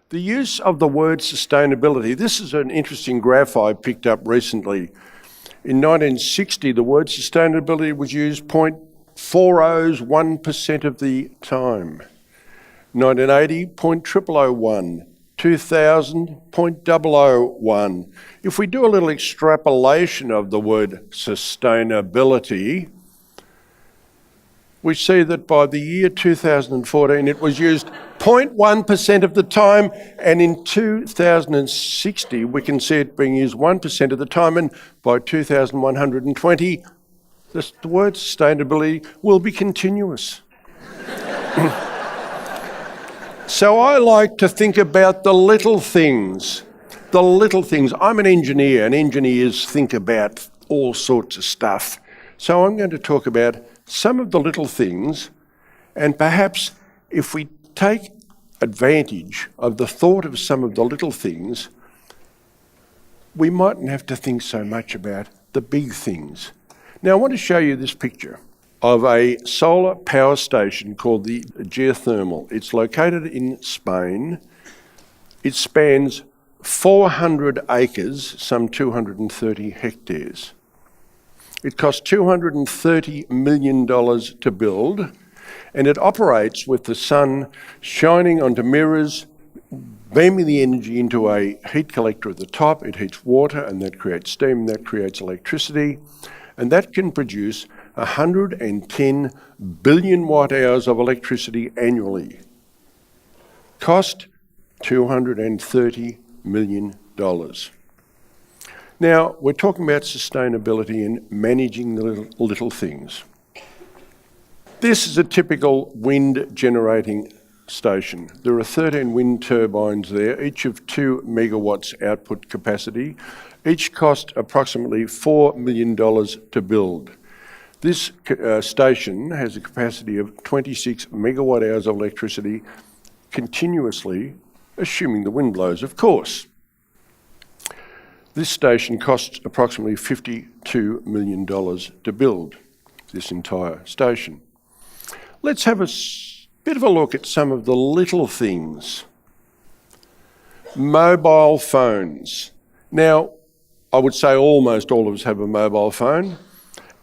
The use of the word sustainability, this is an interesting graph I picked up recently. In 1960, the word sustainability was used 0.401% of the time. 1980, 0.0001. 2000, 0.001. If we do a little extrapolation of the word sustainability, we see that by the year 2014 it was used 0.1% of the time, and in 2060 we can see it being used 1% of the time, and by 2120 the word sustainability will be continuous. So I like to think about the little things. The little things. I'm an engineer, and engineers think about all sorts of stuff. So I'm going to talk about some of the little things, and perhaps if we take advantage of the thought of some of the little things, we mightn't have to think so much about the big things. Now I want to show you this picture of a solar power station called the geothermal. It's located in Spain. It spans 400 acres, some 230 hectares. It cost $230 million to build, and it operates with the sun shining onto mirrors, beaming the energy into a heat collector at the top. It heats water, and that creates steam, and that creates electricity, and that can produce 110 billion watt hours of electricity annually. Cost $230 million. Now, we're talking about sustainability and managing the little things. This is a typical wind generating station. There are 13 wind turbines there, each of 2 megawatts output capacity. Each cost approximately $4 million to build. This station has a capacity of 26 megawatt hours of electricity continuously, assuming the wind blows, of course. This station costs approximately $52 million to build, this entire station. Let's have a bit of a look at some of the little things. Mobile phones. Now, I would say almost all of us have a mobile phone,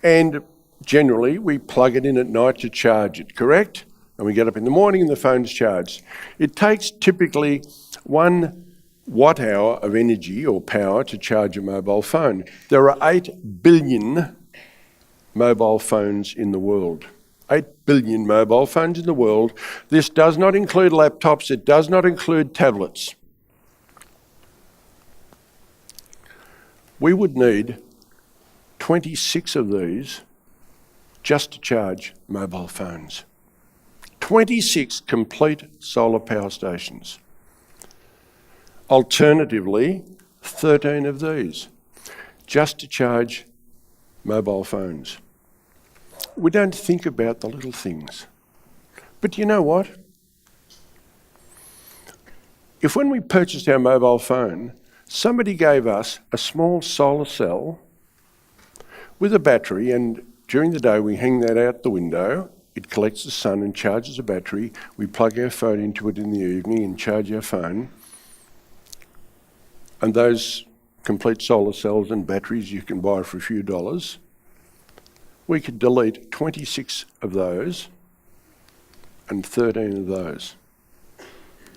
and generally we plug it in at night to charge it, correct? And we get up in the morning and the phone's charged. It takes typically 1 watt hour of energy or power to charge a mobile phone. There are 8 billion mobile phones in the world. 8 billion mobile phones in the world. This does not include laptops, it does not include tablets. We would need 26 of these just to charge mobile phones. 26 complete solar power stations. Alternatively, 13 of these just to charge mobile phones. We don't think about the little things. But you know what? If when we purchased our mobile phone, somebody gave us a small solar cell with a battery, and during the day we hang that out the window, it collects the sun and charges a battery, we plug our phone into it in the evening and charge our phone, and those complete solar cells and batteries you can buy for a few dollars, we could delete 26 of those and 13 of those,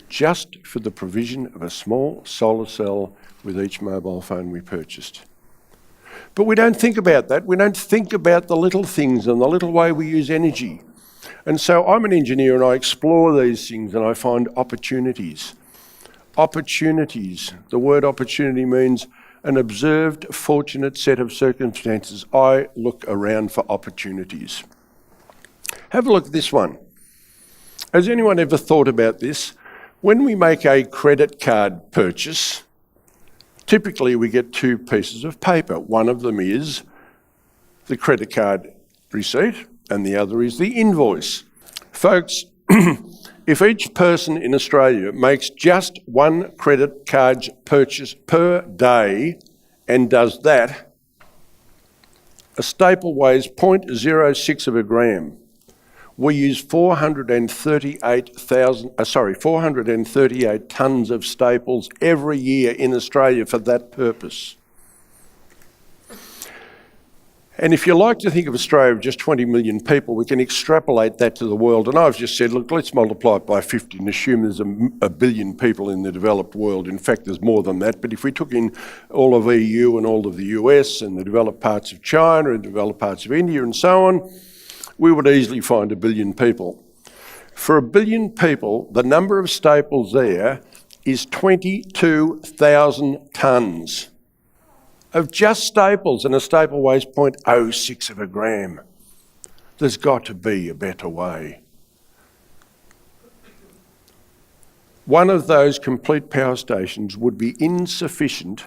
just for the provision of a small solar cell with each mobile phone we purchased. But we don't think about that. We don't think about the little things and the little way we use energy. And so I'm an engineer and I explore these things and I find opportunities. Opportunities. The word opportunity means an observed, fortunate set of circumstances. I look around for opportunities. Have a look at this one. Has anyone ever thought about this? When we make a credit card purchase, typically we get 2 pieces of paper. One of them is the credit card receipt and the other is the invoice. Folks, if each person in Australia makes just 1 credit card purchase per day and does that, a staple weighs 0.06 of a gram. We use 438 tonnes of staples every year in Australia for that purpose. And if you like to think of Australia of just 20 million people, we can extrapolate that to the world. And I've just said, look, let's multiply it by 50 and assume there's a billion people in the developed world. In fact, there's more than that. But if we took in all of EU and all of the US and the developed parts of China and developed parts of India and so on, we would easily find a billion people. For a billion people, the number of staples there is 22,000 tonnes of just staples, and a staple weighs 0.06 of a gram. There's got to be a better way. One of those complete power stations would be insufficient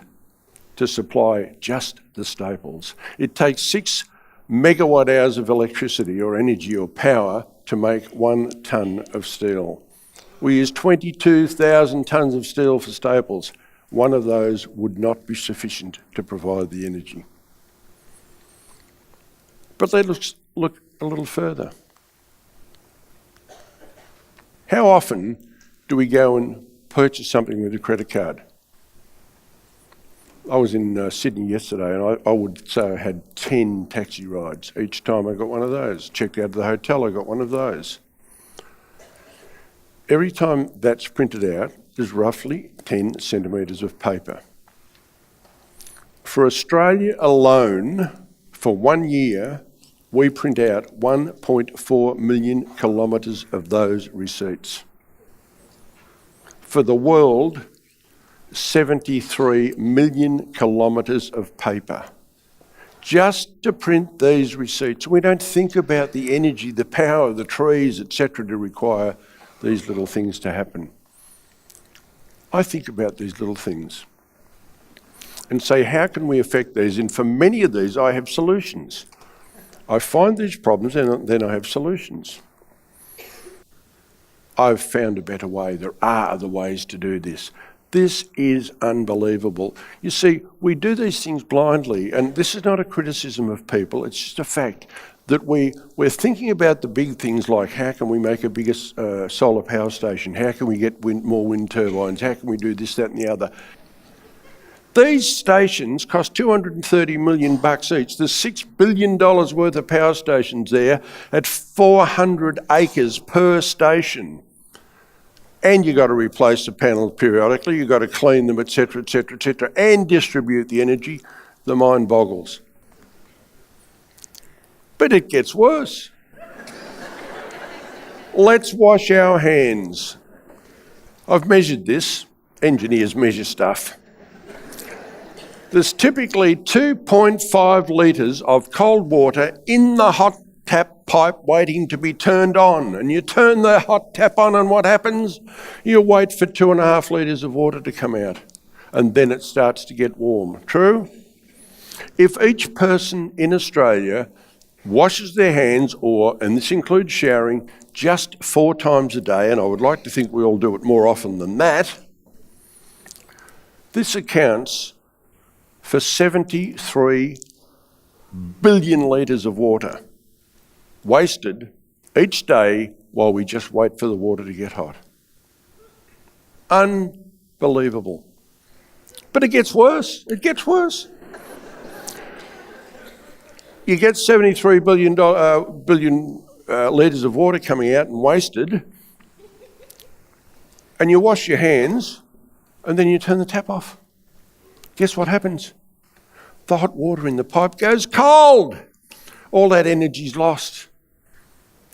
to supply just the staples. It takes 6 megawatt hours of electricity or energy or power to make 1 tonne of steel. We use 22,000 tonnes of steel for staples. One of those would not be sufficient to provide the energy. But let's look a little further. How often do we go and purchase something with a credit card? I was in Sydney yesterday and I would say I had 10 taxi rides. Each time I got one of those. Checked out of the hotel, I got one of those. Every time that's printed out, there's roughly 10 centimetres of paper. For Australia alone, for 1 year, we print out 1.4 million kilometres of those receipts. For the world, 73 million kilometres of paper. Just to print these receipts. We don't think about the energy, the power, the trees, etc. to require these little things to happen. I think about these little things and say, how can we affect these? And for many of these, I have solutions. I find these problems and then I have solutions. I've found a better way. There are other ways to do this. This is unbelievable. You see, we do these things blindly, and this is not a criticism of people, it's just a fact that we're thinking about the big things like how can we make a bigger solar power station, how can we get more wind turbines, how can we do this, that and the other. These stations cost $230 million each. There's $6 billion worth of power stations there at 400 acres per station. And you've got to replace the panels periodically, you've got to clean them, etc., etc., etc., and distribute the energy. The mind boggles. But it gets worse. Let's wash our hands. I've measured this. Engineers measure stuff. There's typically 2.5 litres of cold water in the hot tap pipe waiting to be turned on. And you turn the hot tap on and what happens? You wait for 2.5 litres of water to come out. And then it starts to get warm. True? If each person in Australia washes their hands, and this includes showering, just 4 times a day, and I would like to think we all do it more often than that, this accounts for 73 billion litres of water wasted each day while we just wait for the water to get hot. Unbelievable. But it gets worse. It gets worse. You get 73 billion litres of water coming out and wasted, and you wash your hands, and then you turn the tap off. Guess what happens? The hot water in the pipe goes cold. All that energy's lost.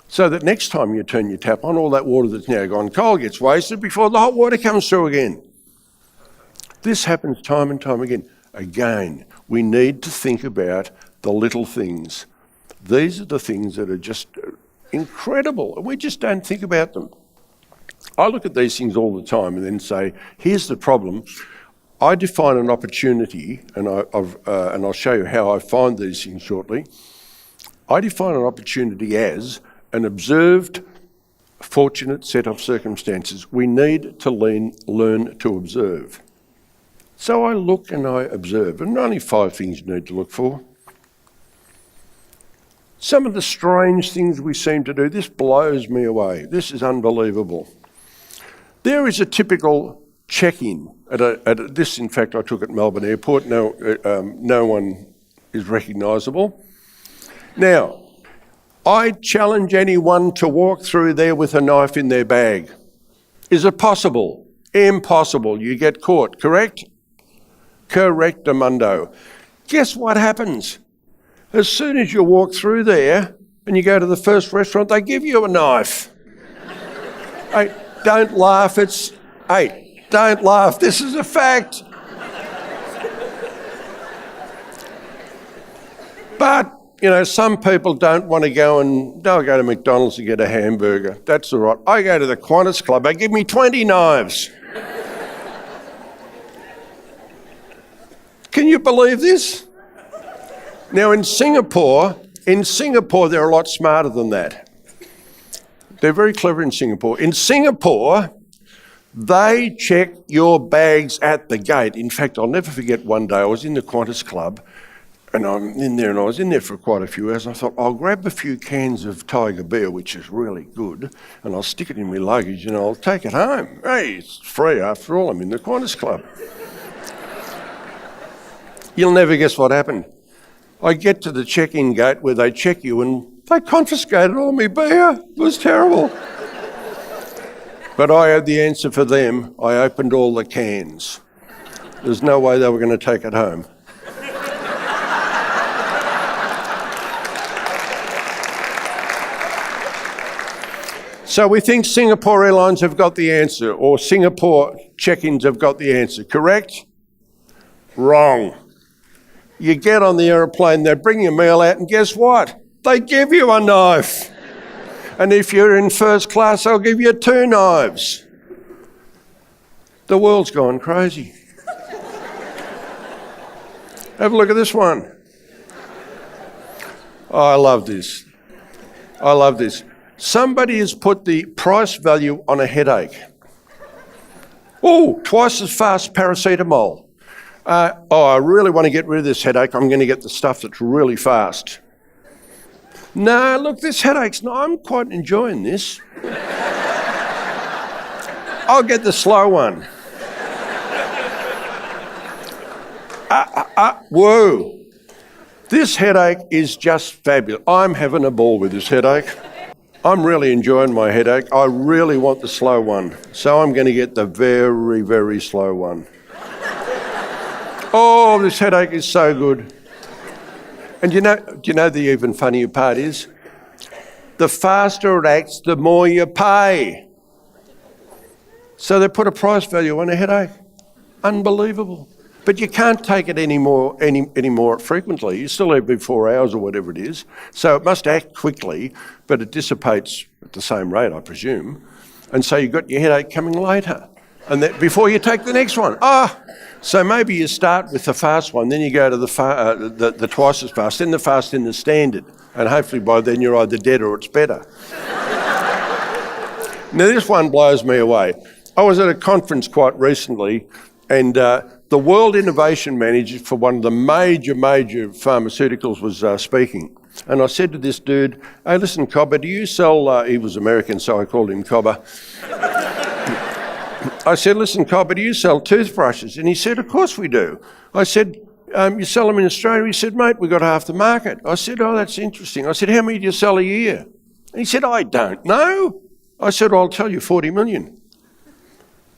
So that next time you turn your tap on, all that water that's now gone cold gets wasted before the hot water comes through again. This happens time and time again. Again, we need to think about the little things. These are the things that are just incredible, and we just don't think about them. I look at these things all the time and then say, here's the problem. I define an opportunity, and I'll show you how I find these things shortly. I define an opportunity as an observed, fortunate set of circumstances. We need to learn to observe. So I look and I observe, and only 5 things you need to look for. Some of the strange things we seem to do, this blows me away. This is unbelievable. There is a typical check-in this, in fact, I took at Melbourne Airport. No one is recognisable. Now, I challenge anyone to walk through there with a knife in their bag. Is it possible? Impossible. You get caught, correct? Correctamundo. Guess what happens? As soon as you walk through there and you go to the first restaurant, they give you a knife. Hey, don't laugh, don't laugh, this is a fact. But, some people don't want to they'll go to McDonald's to get a hamburger. That's all right. I go to the Qantas Club, they give me 20 knives. Can you believe this? Now in Singapore, they're a lot smarter than that. They're very clever in Singapore. In Singapore, they check your bags at the gate. In fact, I'll never forget one day I was in the Qantas Club and I was in there for quite a few hours. I thought, I'll grab a few cans of Tiger Beer, which is really good, and I'll stick it in my luggage and I'll take it home. Hey, it's free after all, I'm in the Qantas Club. You'll never guess what happened. I get to the check-in gate where they check you and they confiscated all my beer. It was terrible. But I had the answer for them. I opened all the cans. There's no way they were going to take it home. So we think Singapore Airlines have got the answer, or Singapore check-ins have got the answer, correct? Wrong. You get on the aeroplane, they bring your meal out, and guess what? They give you a knife. And if you're in first class, they'll give you 2 knives. The world's gone crazy. Have a look at this one. Oh, I love this. Somebody has put the price value on a headache. Oh, twice as fast paracetamol. I really want to get rid of this headache. I'm going to get the stuff that's really fast. No, look, this I'm quite enjoying this. I'll get the slow one. Whoa. This headache is just fabulous. I'm having a ball with this headache. I'm really enjoying my headache. I really want the slow one. So I'm going to get the very, very slow one. Oh, this headache is so good. And do you know the even funnier part is? The faster it acts, the more you pay. So they put a price value on a headache. Unbelievable. But you can't take it anymore frequently. You still every 4 hours or whatever it is. So it must act quickly, but it dissipates at the same rate, I presume. And so you've got your headache coming later. And that before you take the next one. So maybe you start with the fast one, then you go to the twice as fast, then the fast, then the standard. And hopefully by then you're either dead or it's better. Now this one blows me away. I was at a conference quite recently and the World Innovation Manager for one of the major pharmaceuticals was speaking. And I said to this dude, hey, listen, Cobber, do you sell... he was American, so I called him Cobber. I said, listen, Cobber, do you sell toothbrushes? And he said, of course we do. I said, you sell them in Australia? He said, mate, we've got half the market. I said, oh, that's interesting. I said, how many do you sell a year? And he said, I don't know. I said, well, I'll tell you 40 million.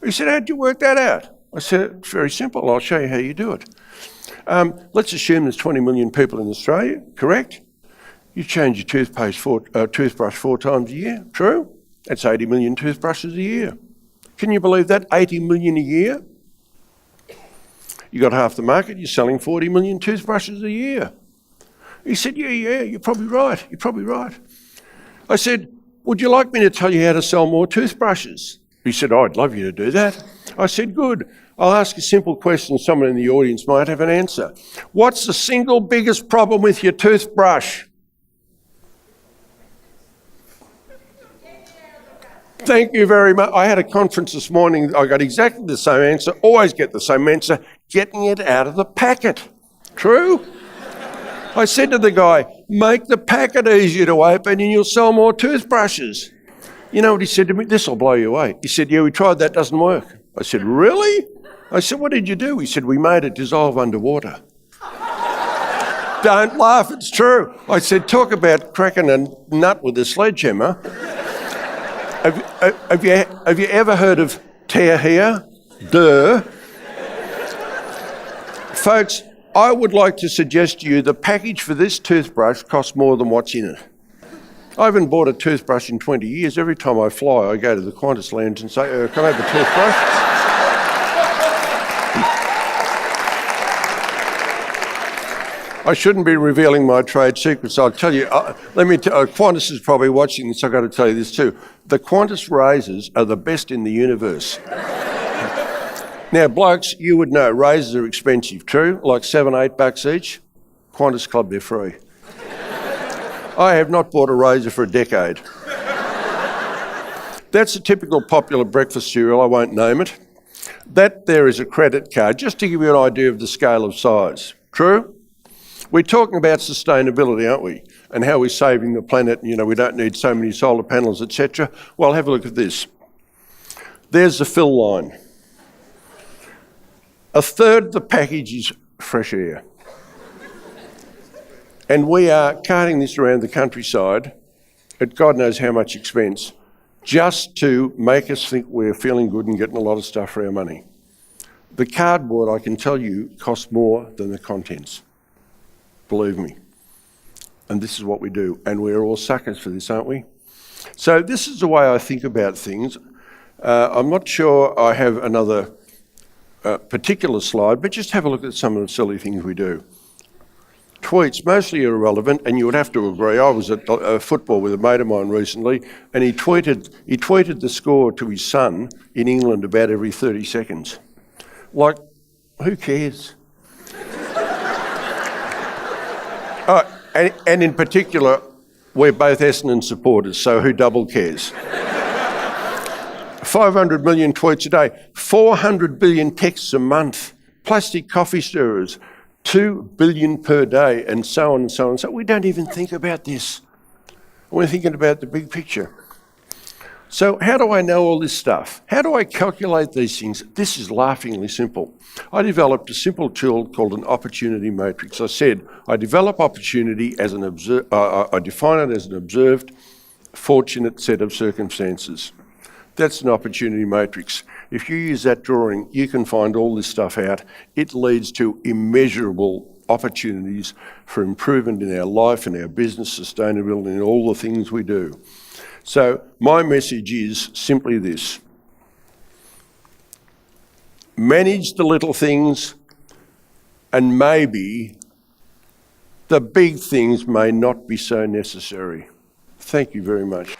He said, how'd you work that out? I said, it's very simple. I'll show you how you do it. Let's assume there's 20 million people in Australia, correct? You change your toothbrush 4 times a year, true? That's 80 million toothbrushes a year. Can you believe that? 80 million a year? You got half the market, you're selling 40 million toothbrushes a year. He said, yeah, you're probably right. I said, would you like me to tell you how to sell more toothbrushes? He said, oh, I'd love you to do that. I said, good. I'll ask a simple question someone in the audience might have an answer. What's the single biggest problem with your toothbrush? Thank you very much. I had a conference this morning. I got exactly the same answer. Always get the same answer. Getting it out of the packet. True? I said to the guy, make the packet easier to open and you'll sell more toothbrushes. You know what he said to me? This will blow you away. He said, yeah, we tried that, doesn't work. I said, really? I said, what did you do? He said, we made it dissolve underwater. Don't laugh, it's true. I said, talk about cracking a nut with a sledgehammer. Have you ever heard of tear here? Duh. Folks, I would like to suggest to you the package for this toothbrush costs more than what's in it. I haven't bought a toothbrush in 20 years. Every time I fly, I go to the Qantas lounge and say, can I have a toothbrush? I shouldn't be revealing my trade secrets. I'll tell you, Qantas is probably watching this, I've got to tell you this too. The Qantas razors are the best in the universe. Now, blokes, you would know, razors are expensive, true? Like $7-8 each. Qantas Club, they're free. I have not bought a razor for a decade. That's a typical popular breakfast cereal, I won't name it. That there is a credit card, just to give you an idea of the scale of size. True? We're talking about sustainability, aren't we? And how we're saving the planet, we don't need so many solar panels, etc. Well, have a look at this. There's the fill line. A third of the package is fresh air. And we are carting this around the countryside at God knows how much expense, just to make us think we're feeling good and getting a lot of stuff for our money. The cardboard, I can tell you, costs more than the contents. Believe me. And this is what we do. And we're all suckers for this, aren't we? So this is the way I think about things. I'm not sure I have another particular slide, but just have a look at some of the silly things we do. Tweets, mostly irrelevant, and you would have to agree. I was at football with a mate of mine recently, and he tweeted the score to his son in England about every 30 seconds. Like, who cares? And in particular, we're both Essendon supporters, so who double cares? 500 million tweets a day, 400 billion texts a month, plastic coffee stirrers, 2 billion per day, and so on and so on. So we don't even think about this. We're thinking about the big picture. So how do I know all this stuff? How do I calculate these things? This is laughingly simple. I developed a simple tool called an opportunity matrix. I said, I develop opportunity as I define it as an observed, fortunate set of circumstances. That's an opportunity matrix. If you use that drawing, you can find all this stuff out. It leads to immeasurable opportunities for improvement in our life and our business, sustainability, and all the things we do. So my message is simply this. Manage the little things, and maybe the big things may not be so necessary. Thank you very much.